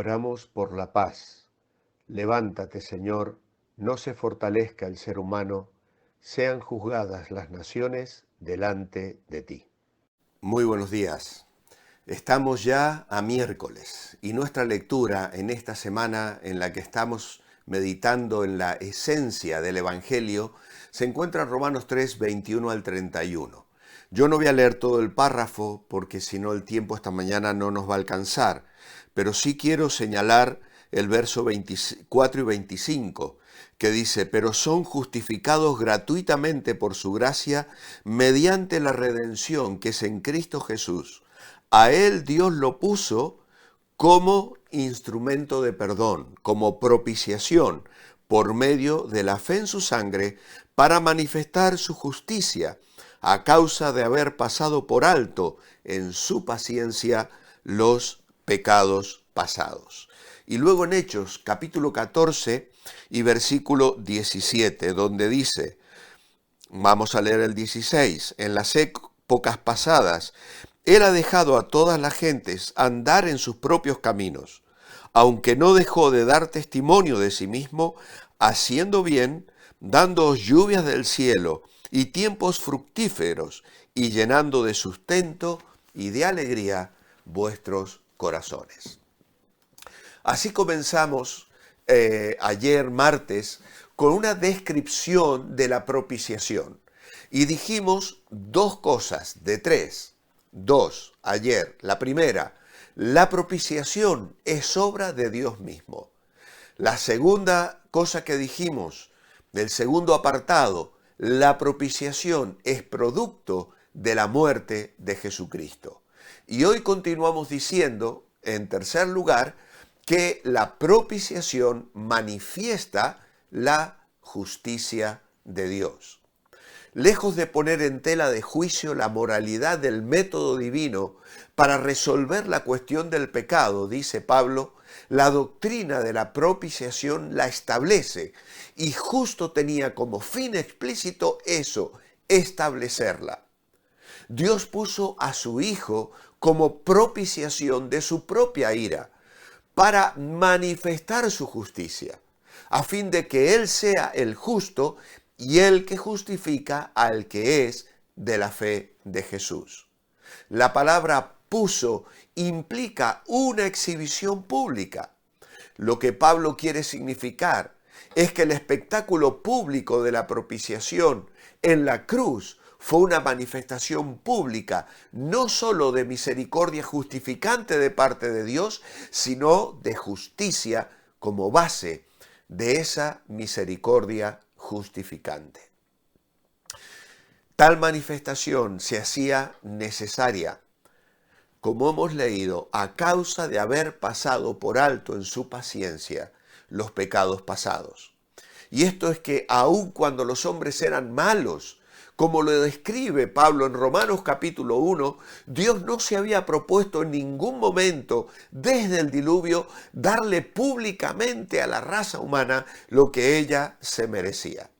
Oramos por la paz. Levántate, Señor, no se fortalezca el ser humano, sean juzgadas las naciones delante de ti. Muy buenos días. Estamos ya a miércoles y nuestra lectura en esta semana en la que estamos meditando en la esencia del Evangelio se encuentra en Romanos 3, 21 al 31. Yo no voy a leer todo el párrafo porque si no el tiempo esta mañana no nos va a alcanzar, pero sí quiero señalar el verso 24 y 25, que dice: pero son justificados gratuitamente por su gracia mediante la redención que es en Cristo Jesús. A él Dios lo puso como instrumento de perdón, como propiciación, por medio de la fe en su sangre, para manifestar su justicia, a causa de haber pasado por alto en su paciencia los pecados pasados. Y luego en Hechos, capítulo 14 y versículo 17, donde dice, vamos a leer el 16, en las épocas pasadas, Él ha dejado a todas las gentes andar en sus propios caminos, aunque no dejó de dar testimonio de sí mismo, haciendo bien, dándoos lluvias del cielo y tiempos fructíferos, y llenando de sustento y de alegría vuestros corazones. Así comenzamos ayer martes con una descripción de la propiciación y dijimos dos cosas de tres, dos ayer. La primera, la propiciación es obra de Dios mismo. La segunda cosa que dijimos del segundo apartado, la propiciación es producto de la muerte de Jesucristo. Y hoy continuamos diciendo, en tercer lugar, que la propiciación manifiesta la justicia de Dios. Lejos de poner en tela de juicio la moralidad del método divino para resolver la cuestión del pecado, dice Pablo, la doctrina de la propiciación la establece y justo tenía como fin explícito eso, establecerla. Dios puso a su Hijo como propiciación de su propia ira para manifestar su justicia, a fin de que Él sea el justo y el que justifica al que es de la fe de Jesús. La palabra puso implica una exhibición pública. Lo que Pablo quiere significar es que el espectáculo público de la propiciación en la cruz fue una manifestación pública, no solo de misericordia justificante de parte de Dios, sino de justicia como base de esa misericordia justificante. Tal manifestación se hacía necesaria, como hemos leído, a causa de haber pasado por alto en su paciencia los pecados pasados. Y esto es que aun cuando los hombres eran malos, como lo describe Pablo en Romanos capítulo 1, Dios no se había propuesto en ningún momento desde el diluvio darle públicamente a la raza humana lo que ella se merecía.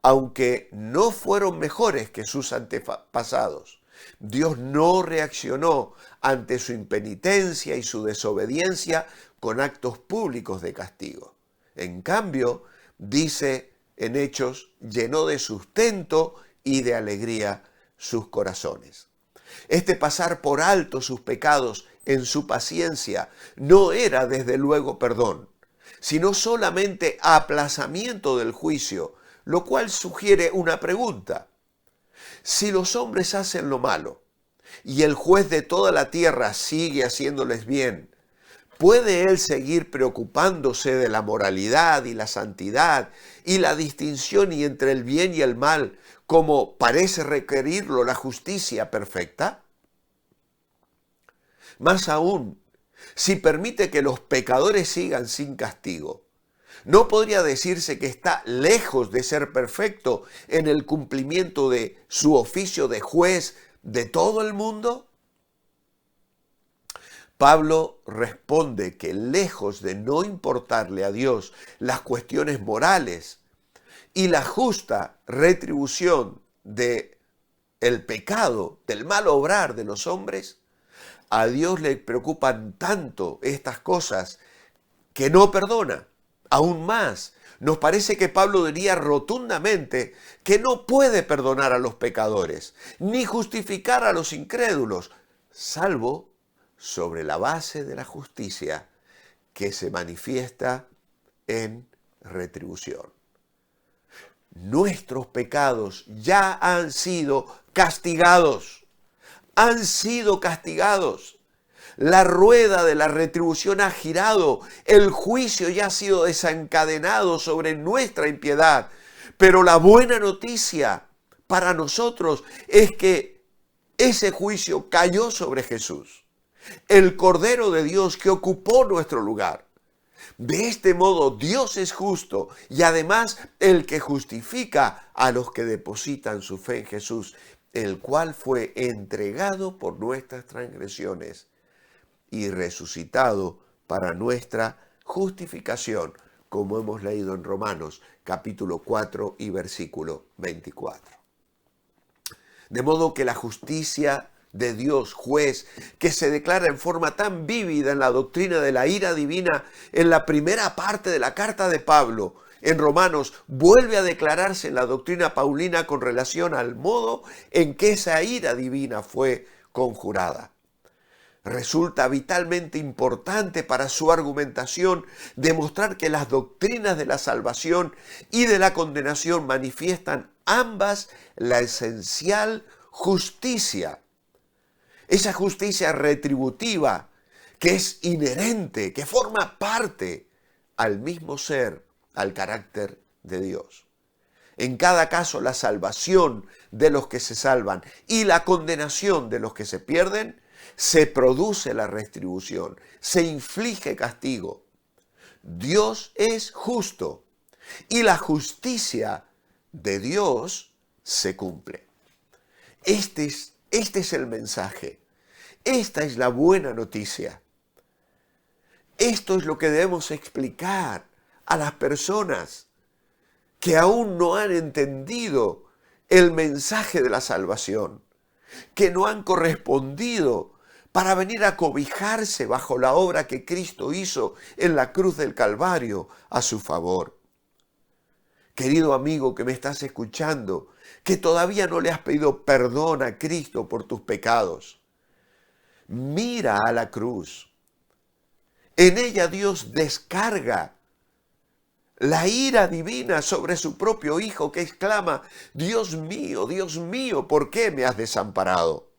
Aunque no fueron mejores que sus antepasados, Dios no reaccionó ante su impenitencia y su desobediencia con actos públicos de castigo. En cambio, dice en Hechos, llenó de sustento y de alegría sus corazones. Este pasar por alto sus pecados en su paciencia no era desde luego perdón, sino solamente aplazamiento del juicio, lo cual sugiere una pregunta. Si los hombres hacen lo malo y el juez de toda la tierra sigue haciéndoles bien, ¿puede él seguir preocupándose de la moralidad y la santidad y la distinción entre el bien y el mal como parece requerirlo la justicia perfecta? Más aún, si permite que los pecadores sigan sin castigo, ¿no podría decirse que está lejos de ser perfecto en el cumplimiento de su oficio de juez de todo el mundo? Pablo responde que lejos de no importarle a Dios las cuestiones morales y la justa retribución de el pecado, del mal obrar de los hombres, A Dios le preocupan tanto estas cosas que no perdona. Aún más, nos parece que Pablo diría rotundamente que no puede perdonar a los pecadores, ni justificar a los incrédulos, salvo sobre la base de la justicia que se manifiesta en retribución. Nuestros pecados ya han sido castigados. Han sido castigados. La rueda de la retribución ha girado. El juicio ya ha sido desencadenado sobre nuestra impiedad. Pero la buena noticia para nosotros es que ese juicio cayó sobre Jesús, el Cordero de Dios que ocupó nuestro lugar. De este modo, Dios es justo y además el que justifica a los que depositan su fe en Jesús, el cual fue entregado por nuestras transgresiones y resucitado para nuestra justificación, como hemos leído en Romanos capítulo 4 y versículo 24. De modo que la justicia de Dios, juez, que se declara en forma tan vívida en la doctrina de la ira divina, en la primera parte de la carta de Pablo, en Romanos, vuelve a declararse en la doctrina paulina con relación al modo en que esa ira divina fue conjurada. Resulta vitalmente importante para su argumentación demostrar que las doctrinas de la salvación y de la condenación manifiestan ambas la esencial justicia. Esa justicia retributiva que es inherente, que forma parte al mismo ser, al carácter de Dios. En cada caso, la salvación de los que se salvan y la condenación de los que se pierden, se produce la retribución, se inflige castigo. Dios es justo y la justicia de Dios se cumple. Este es el mensaje. Esta es la buena noticia. Esto es lo que debemos explicar a las personas que aún no han entendido el mensaje de la salvación, que no han correspondido para venir a cobijarse bajo la obra que Cristo hizo en la cruz del Calvario a su favor. Querido amigo que me estás escuchando, que todavía no le has pedido perdón a Cristo por tus pecados, mira a la cruz. En ella Dios descarga la ira divina sobre su propio Hijo que exclama: Dios mío, ¿por qué me has desamparado?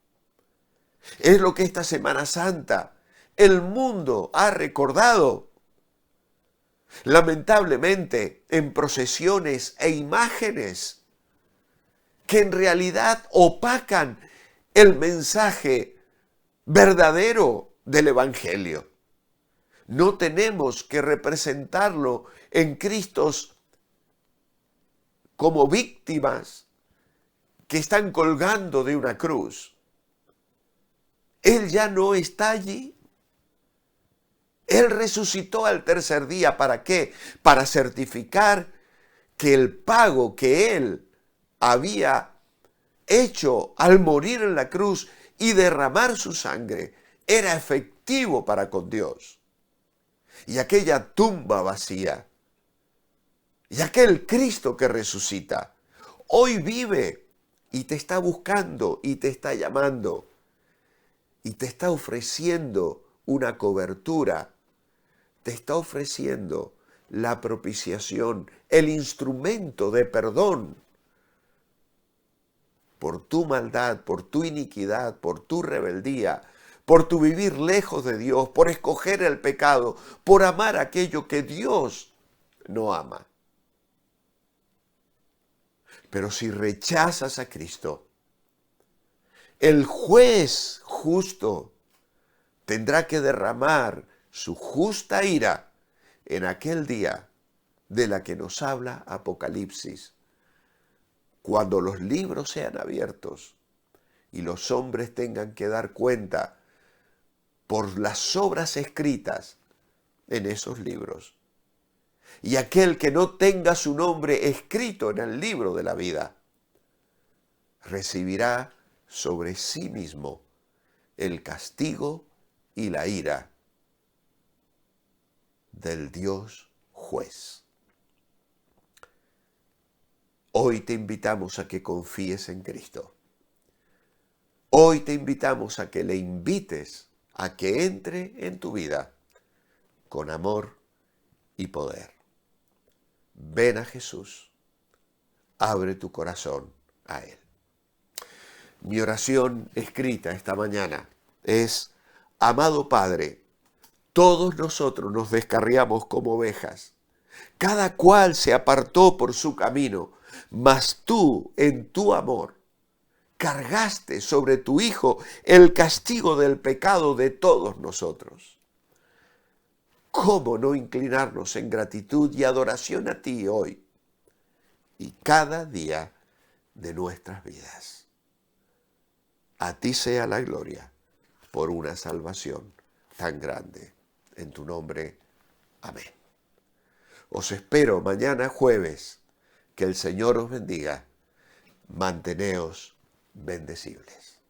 Es lo que esta Semana Santa el mundo ha recordado. Lamentablemente, en procesiones e imágenes que en realidad opacan el mensaje verdadero del Evangelio. No tenemos que representarlo en Cristos como víctimas que están colgando de una cruz. Él ya no está allí. Él resucitó al tercer día. ¿Para qué? Para certificar que el pago que Él había hecho al morir en la cruz y derramar su sangre era efectivo para con Dios. Y aquella tumba vacía, y aquel Cristo que resucita, hoy vive y te está buscando y te está llamando y te está ofreciendo una cobertura, te está ofreciendo la propiciación, el instrumento de perdón por tu maldad, por tu iniquidad, por tu rebeldía, por tu vivir lejos de Dios, por escoger el pecado, por amar aquello que Dios no ama. Pero si rechazas a Cristo, el juez justo tendrá que derramar su justa ira en aquel día de la que nos habla Apocalipsis, cuando los libros sean abiertos y los hombres tengan que dar cuenta por las obras escritas en esos libros. Y aquel que no tenga su nombre escrito en el libro de la vida, recibirá sobre sí mismo el castigo y la ira del Dios juez. Hoy te invitamos a que confíes en Cristo. Hoy te invitamos a que le invites a que entre en tu vida con amor y poder. Ven a Jesús, abre tu corazón a Él. Mi oración escrita esta mañana es: amado Padre, todos nosotros nos descarriamos como ovejas. Cada cual se apartó por su camino, mas tú, en tu amor, cargaste sobre tu Hijo el castigo del pecado de todos nosotros. ¿Cómo no inclinarnos en gratitud y adoración a ti hoy y cada día de nuestras vidas? A ti sea la gloria por una salvación tan grande. En tu nombre, amén. Os espero mañana jueves. Que el Señor os bendiga. Manteneos bendecibles.